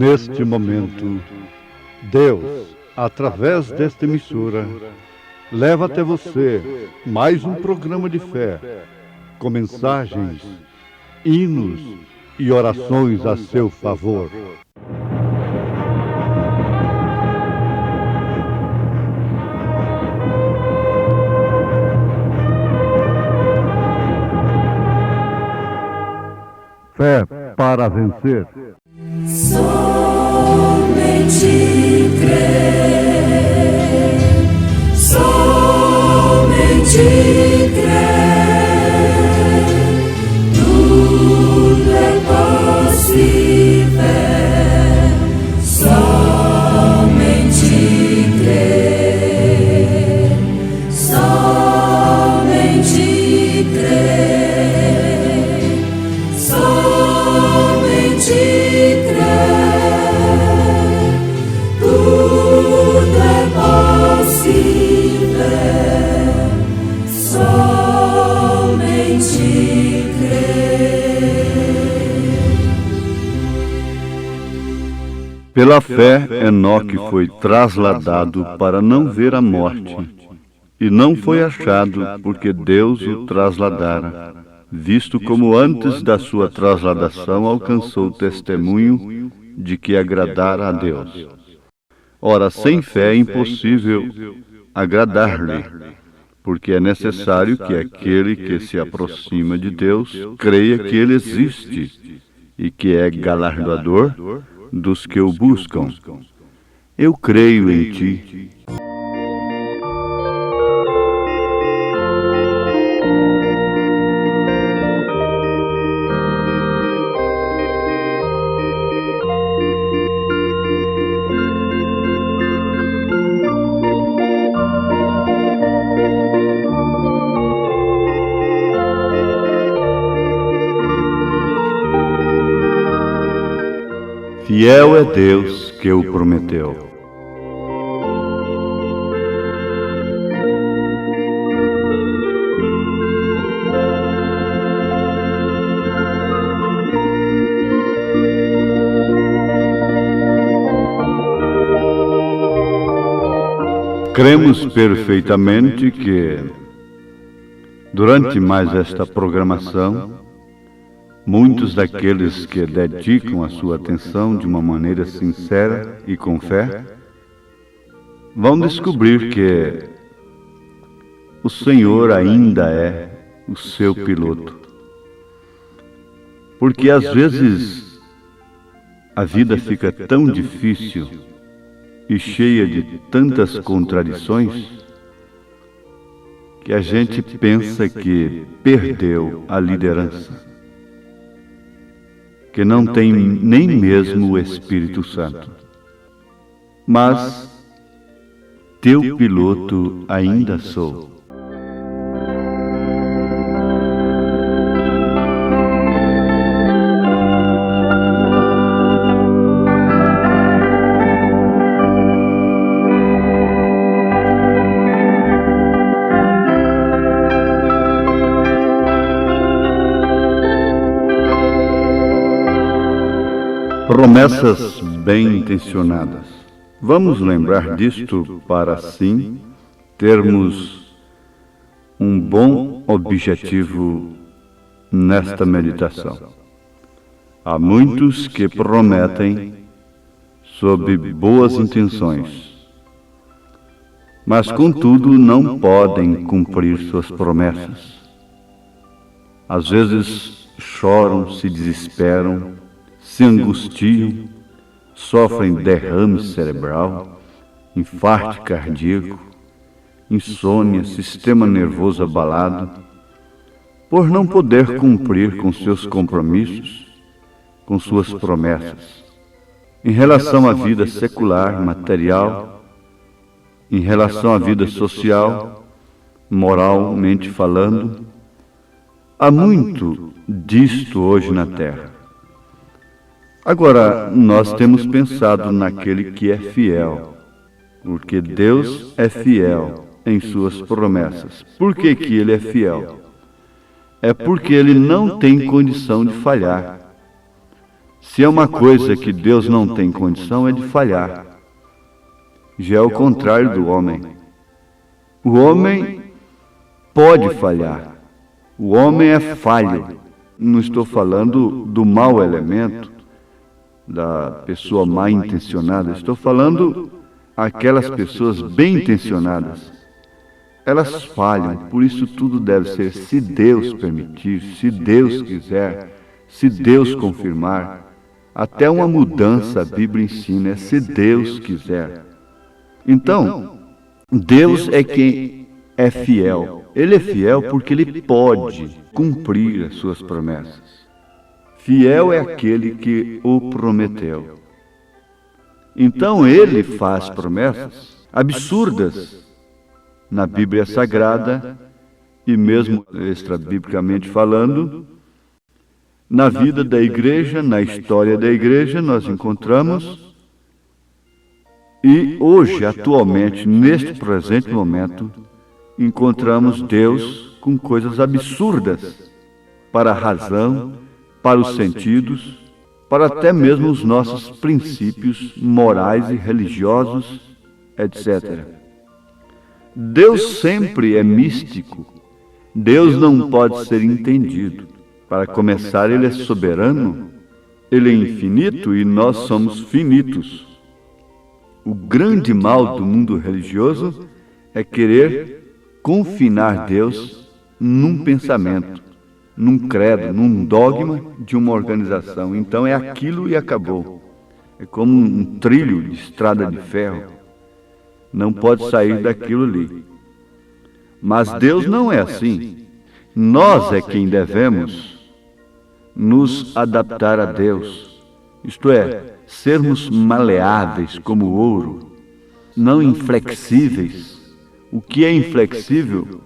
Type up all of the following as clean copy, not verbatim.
neste momento, Deus, através desta emissora, leva até você mais um programa de fé, com mensagens, hinos e orações a seu favor. Fé para vencer. Somente crer, somente crer, tudo é possível, somente crer, somente crer, somente crer, tudo é possível, somente crer. Pela fé, Enoque foi trasladado para não ver a morte, e não foi achado porque Deus o trasladara, visto como antes da sua trasladação alcançou o testemunho de que agradara a Deus. Ora, sem fé é impossível agradar-lhe, porque é necessário que aquele que se aproxima de Deus creia que Ele existe e que é galardoador dos que o buscam. Eu creio em Ti. Fiel é Deus que o prometeu. Cremos perfeitamente que, durante mais esta programação, muitos daqueles que dedicam a sua atenção de uma maneira sincera e com fé, vão descobrir que o Senhor ainda é o seu piloto. Porque às vezes a vida fica tão difícil e cheia de tantas contradições que a gente pensa que perdeu a liderança, que não tem nem mesmo o Espírito Santo. Mas teu piloto ainda sou. Promessas bem-intencionadas. Vamos lembrar disto para, assim, termos um bom objetivo nesta meditação. Há muitos que prometem sob boas intenções, mas, contudo, não podem cumprir suas promessas. Às vezes choram, se desesperam, se angustiam, sofrem derrame cerebral, infarto cardíaco, insônia, sistema nervoso abalado, por não poder cumprir com seus compromissos, com suas promessas, em relação à vida secular, material, em relação à vida social, moralmente falando. Há muito disto hoje na Terra. Agora, nós temos pensado naquele que é fiel, porque Deus é fiel em suas promessas. Por que que Ele é fiel? É porque Ele não tem condição de falhar. Se é uma coisa que Deus não tem condição, é de falhar. Já é o contrário do homem. O homem pode falhar. O homem é falho. Não estou falando do mau elemento, da pessoa mal intencionada. Estou falando aquelas pessoas bem intencionadas. Elas falham, por isso tudo deve ser, se Deus permitir, se Deus quiser, se Deus confirmar. Até uma mudança a Bíblia ensina, é se Deus quiser. Então, Deus é quem é fiel. Ele é fiel porque Ele pode cumprir as suas promessas. Fiel é aquele que o prometeu. Então, Ele faz promessas absurdas na Bíblia Sagrada e mesmo extra-biblicamente falando, na vida da igreja, na história da igreja, nós encontramos, e hoje, atualmente, neste presente momento, encontramos Deus com coisas absurdas para a razão, para os sentidos, para até mesmo os nossos princípios morais e religiosos, etc. Deus sempre é místico. Deus não pode ser entendido. Para começar, Ele é soberano, Ele é infinito e nós somos finitos. O grande mal do mundo religioso é querer confinar Deus num pensamento, num credo, num dogma de uma organização. Então é aquilo e acabou. É como um trilho de estrada de ferro. Não pode sair daquilo ali. Mas Deus não é assim. Nós é quem devemos nos adaptar a Deus, isto é, sermos maleáveis como o ouro, não inflexíveis. O que é inflexível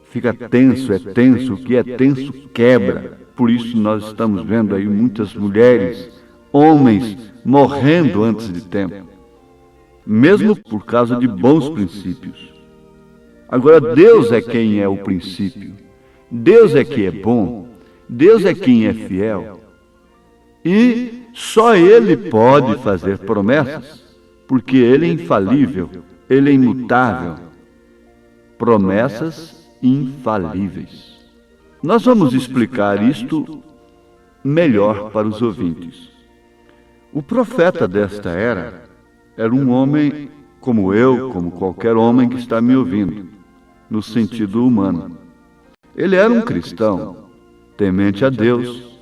fica tenso, é tenso, o que é tenso quebra. Por isso nós estamos vendo aí muitas mulheres, homens morrendo antes de tempo, mesmo por causa de bons princípios. Agora Deus é quem é o princípio, Deus é que é bom, Deus é quem é fiel, e só Ele pode fazer promessas, porque Ele é infalível, Ele é imutável. Promessas infalíveis. Nós vamos explicar isto melhor para os ouvintes. O profeta desta era um homem como eu, como qualquer homem que está me ouvindo, no sentido humano. Ele era um cristão, temente a Deus,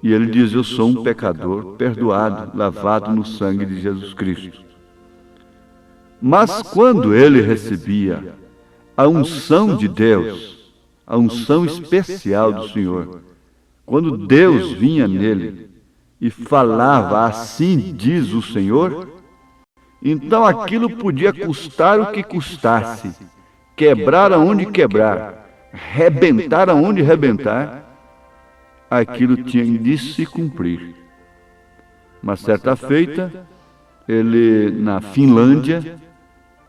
e ele diz: eu sou um pecador, perdoado, lavado no sangue de Jesus Cristo. Mas quando ele recebia a unção de Deus, a unção especial do Senhor, quando Deus vinha nele e falava, assim diz o Senhor, então aquilo podia custar o que custasse, quebrar aonde quebrar, rebentar aonde rebentar, aquilo tinha de se cumprir. Uma certa feita, ele na Finlândia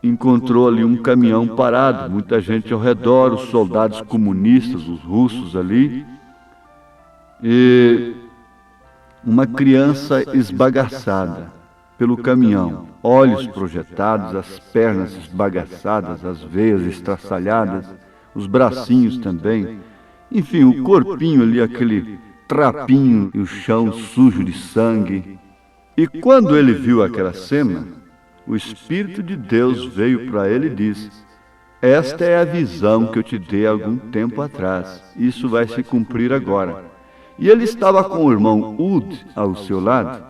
encontrou ali um caminhão parado, muita gente ao redor, os soldados comunistas, os russos ali, e uma criança esbagaçada pelo caminhão, olhos projetados, as pernas esbagaçadas, as veias estraçalhadas, os bracinhos também, enfim, o corpinho ali, aquele trapinho e o chão sujo de sangue. E quando ele viu aquela cena, o Espírito de Deus veio para ele e disse: esta é a visão que eu te dei há algum tempo atrás, isso vai se cumprir agora. E ele estava com o irmão Ud ao seu lado,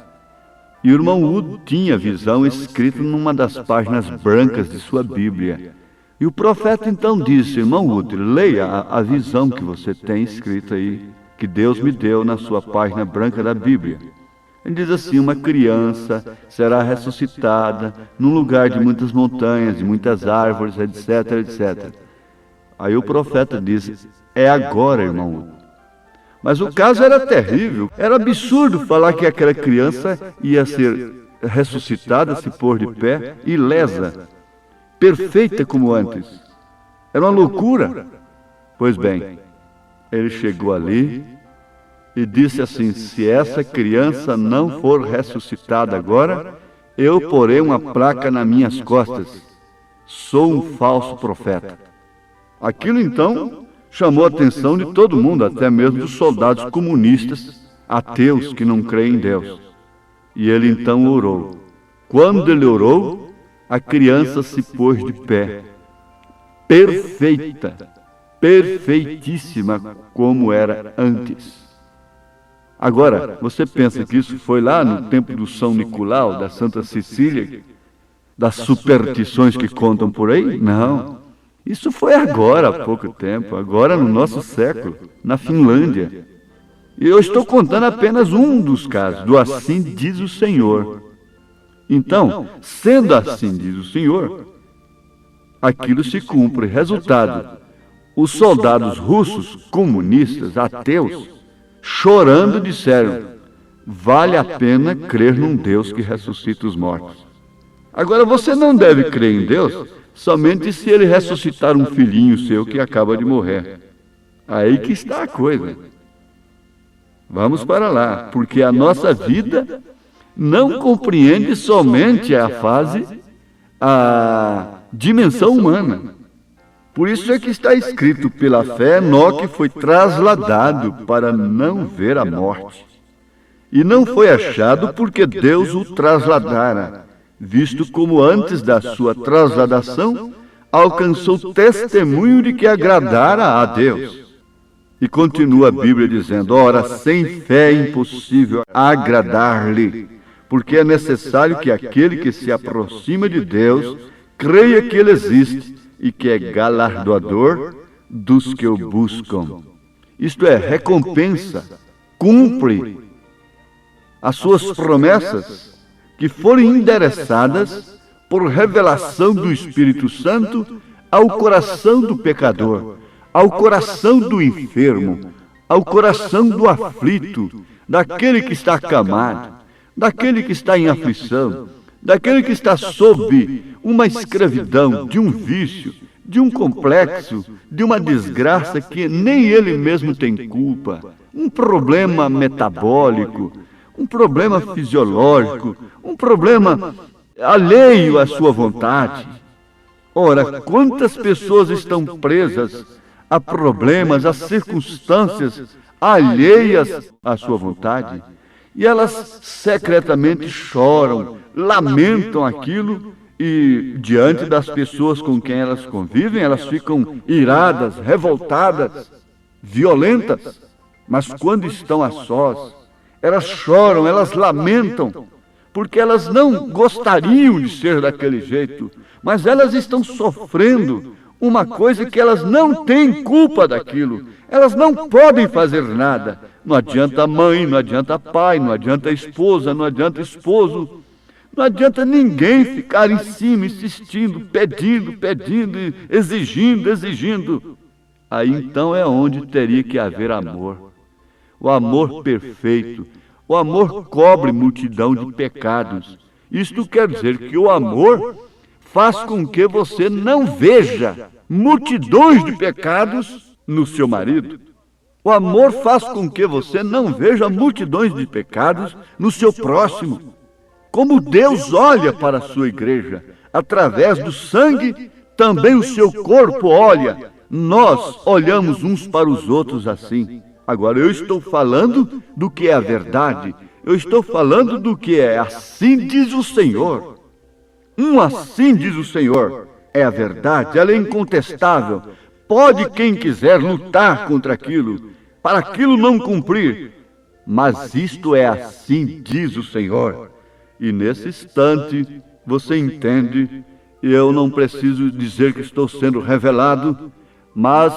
e o irmão Ud tinha a visão escrita numa das páginas brancas de sua Bíblia. E o profeta então disse: irmão Ud, leia a visão que você tem escrita aí, que Deus me deu na sua página branca da Bíblia. Ele diz assim: uma criança será ressuscitada num lugar de muitas montanhas, de muitas árvores, etc, etc. Aí o profeta diz: é agora, irmão Ud. Mas o caso era terrível, era absurdo falar que aquela criança ia ser ressuscitada, se pôr de pé, ilesa, perfeita como antes. Era uma loucura. Pois bem, ele chegou ali e disse assim: se essa criança não for ressuscitada agora, eu porei uma placa nas minhas costas. Sou um falso profeta. Aquilo então chamou a atenção de todo mundo, até mesmo dos soldados comunistas, ateus que não creem em Deus. E ele então orou. Quando ele orou, a criança se pôs de pé, perfeita, perfeitíssima como era antes. Agora, você pensa que isso foi lá no tempo do São Nicolau, da Santa Cecília, das superstições que contam por aí? Não. Isso foi agora, há pouco tempo, agora no nosso século, na Finlândia. E eu estou contando apenas um dos casos, do assim diz o Senhor. Então, sendo assim diz o Senhor, aquilo se cumpre. Resultado, os soldados russos, comunistas, ateus, chorando disseram: vale a pena crer num Deus que ressuscita os mortos. Agora, você não deve crer em Deus somente se ele ressuscitar um filhinho seu que acaba de morrer. Aí que está a coisa. Vamos para lá, porque a nossa vida não compreende somente a dimensão humana. Por isso é que está escrito: pela fé, Enoque foi trasladado para não ver a morte. E não foi achado porque Deus o trasladara, visto como antes da sua trasladação alcançou testemunho de que agradara a Deus. E continua a Bíblia dizendo: ora, sem fé é impossível agradar-lhe, porque é necessário que aquele que se aproxima de Deus creia que ele existe e que é galardoador dos que o buscam. Isto é, recompensa, cumpre as suas promessas que foram endereçadas por revelação do Espírito Santo ao coração do pecador, ao coração do enfermo, ao coração do aflito, daquele que está acamado, daquele que está em aflição, daquele que está sob uma escravidão, de um vício, de um complexo, de uma desgraça que nem ele mesmo tem culpa, um problema metabólico, um problema fisiológico, um problema alheio à sua vontade. Ora, quantas pessoas estão presas a problemas, a circunstâncias alheias à sua vontade, e elas secretamente choram, lamentam aquilo, e diante das pessoas com quem elas convivem, elas ficam iradas, revoltadas, violentas. Mas quando estão a sós, elas choram, elas lamentam, porque elas não gostariam de ser daquele jeito, mas elas estão sofrendo uma coisa que elas não têm culpa daquilo. Elas não podem fazer nada. Não adianta mãe, não adianta pai, não adianta esposa, não adianta esposo. Não adianta ninguém ficar em cima, insistindo, pedindo, exigindo. Aí então é onde teria que haver amor. O amor perfeito. O amor cobre multidão de pecados. Isto quer dizer que o amor faz com que você não veja multidões de pecados no seu marido. O amor faz com que você não veja multidões de pecados no seu próximo. Como Deus olha para a sua igreja, através do sangue, também o seu corpo olha. Nós olhamos uns para os outros assim. Agora, eu estou falando do que é a verdade. Eu estou falando do que é assim diz o Senhor. Assim diz o Senhor. É a verdade, ela é incontestável. Pode quem quiser lutar contra aquilo, para aquilo não cumprir. Mas isto é assim diz o Senhor. E nesse instante, você entende, e eu não preciso dizer que estou sendo revelado, mas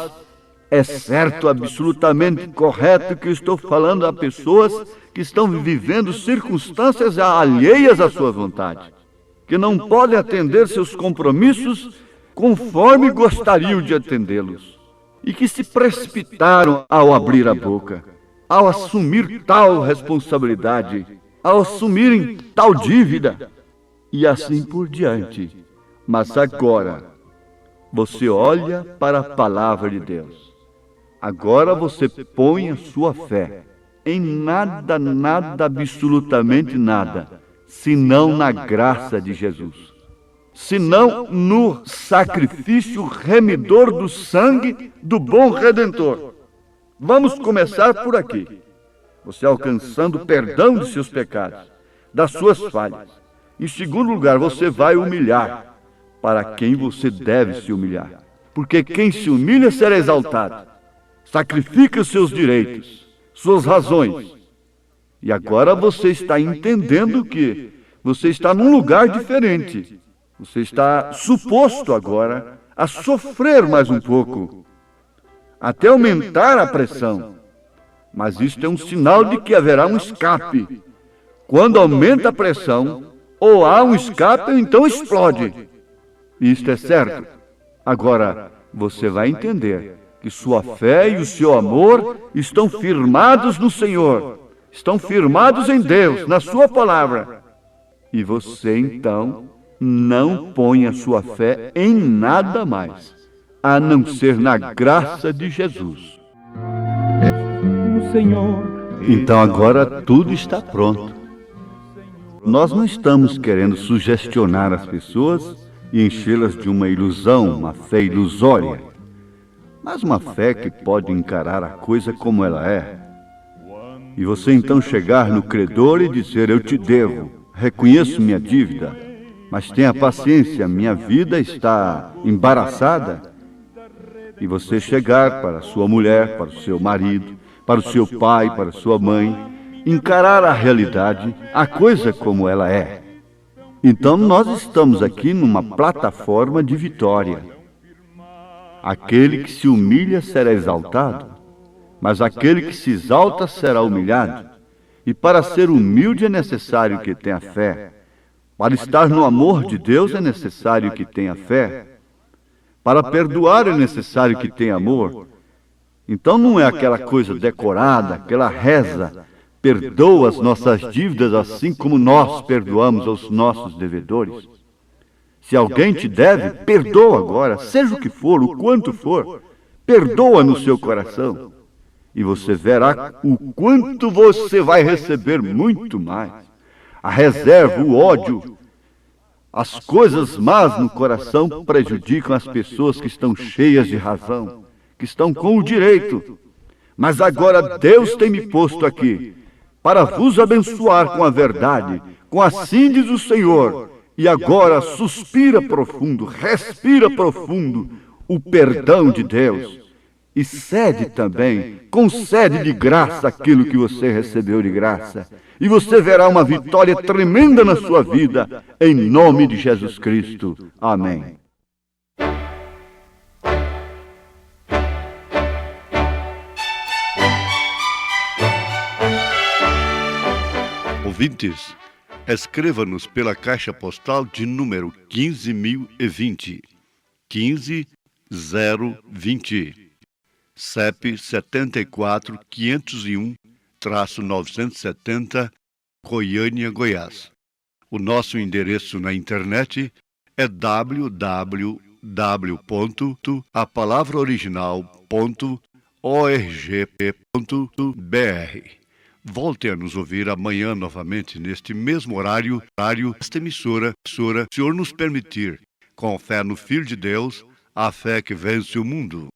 é certo, absolutamente correto que eu estou falando a pessoas que estão vivendo circunstâncias alheias à sua vontade, que não podem atender seus compromissos conforme gostariam de atendê-los, e que se precipitaram ao abrir a boca, ao assumir tal responsabilidade, ao assumirem tal dívida, e assim por diante. Mas agora, você olha para a palavra de Deus. Agora você põe a sua fé. em nada, nada, absolutamente nada, senão na graça de Jesus, senão no sacrifício remidor do sangue do bom Redentor. Vamos começar por aqui. Você alcançando o perdão de seus pecados, das suas falhas. Em segundo lugar, você vai humilhar para quem você deve se humilhar. Porque quem se humilha será exaltado. Sacrifica seus direitos, suas razões. E agora você está entendendo que você está num lugar diferente. Você está suposto agora a sofrer mais um pouco, até aumentar a pressão. Mas isto é um sinal de que haverá um escape. Quando aumenta a pressão, ou há um escape ou então explode. Isto é certo. Agora, você vai entender que sua fé e o seu amor estão firmados no Senhor, estão firmados em Deus, na sua palavra. E você, então, não põe a sua fé em nada mais, a não ser na graça de Jesus. Então agora tudo está pronto. Nós não estamos querendo sugestionar as pessoas e enchê-las de uma ilusão, uma fé ilusória, mas uma fé que pode encarar a coisa como ela é. E você então chegar no credor e dizer: eu te devo, reconheço minha dívida, mas tenha paciência, minha vida está embaraçada. E você chegar para sua mulher, para o seu marido, para o seu pai, para a sua mãe, encarar a realidade, a coisa como ela é. Então nós estamos aqui numa plataforma de vitória. Aquele que se humilha será exaltado, mas aquele que se exalta será humilhado. E para ser humilde é necessário que tenha fé. Para estar no amor de Deus é necessário que tenha fé. Para perdoar é necessário que tenha amor. Então não é aquela coisa decorada, aquela reza: perdoa as nossas dívidas assim como nós perdoamos aos nossos devedores. Se alguém te deve, perdoa agora, seja o que for, o quanto for. Perdoa no seu coração. E você verá o quanto você vai receber muito mais. A reserva, o ódio, as coisas más no coração prejudicam as pessoas que estão cheias de razão, que estão com o direito. Mas agora Deus tem me posto aqui para vos abençoar com a verdade, com assim diz o Senhor. E agora suspira profundo, respira profundo o perdão de Deus. E cede também, concede de graça aquilo que você recebeu de graça. E você verá uma vitória tremenda na sua vida, em nome de Jesus Cristo. Amém. Ouvintes, escreva-nos pela caixa postal de número 15.020, 15020, CEP 74.501-970, Goiânia, Goiás. O nosso endereço na internet é www.apalavraoriginal.org.br. Volte a nos ouvir amanhã novamente, neste mesmo horário, esta emissora, se o Senhor nos permitir, com fé no Filho de Deus, a fé que vence o mundo.